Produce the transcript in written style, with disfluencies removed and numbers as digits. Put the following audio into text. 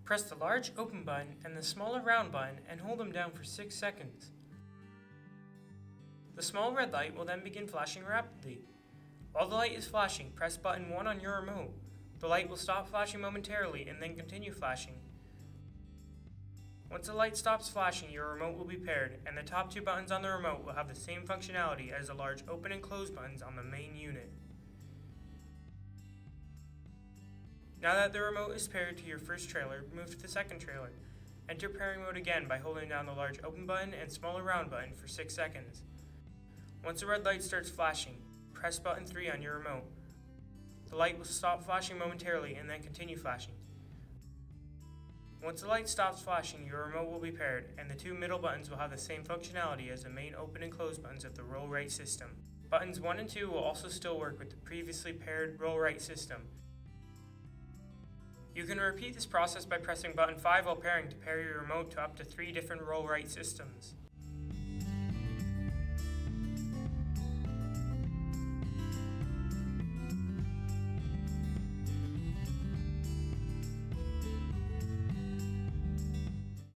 Press the large open button and the smaller round button and hold them down for 6 seconds. The small red light will then begin flashing rapidly. While the light is flashing, press button 1 on your remote. The light will stop flashing momentarily and then continue flashing. Once the light stops flashing, your remote will be paired, and the top 2 buttons on the remote will have the same functionality as the large open and close buttons on the main unit. Now that the remote is paired to your first trailer, move to the second trailer. Enter pairing mode again by holding down the large open button and smaller round button for 6 seconds. Once the red light starts flashing, press button 3 on your remote. The light will stop flashing momentarily and then continue flashing. Once the light stops flashing, your remote will be paired, and the 2 middle buttons will have the same functionality as the main open and close buttons of the Roll Rite system. Buttons 1 and 2 will also still work with the previously paired Roll Rite system. You can repeat this process by pressing button 5 while pairing to pair your remote to up to 3 different Roll Rite systems.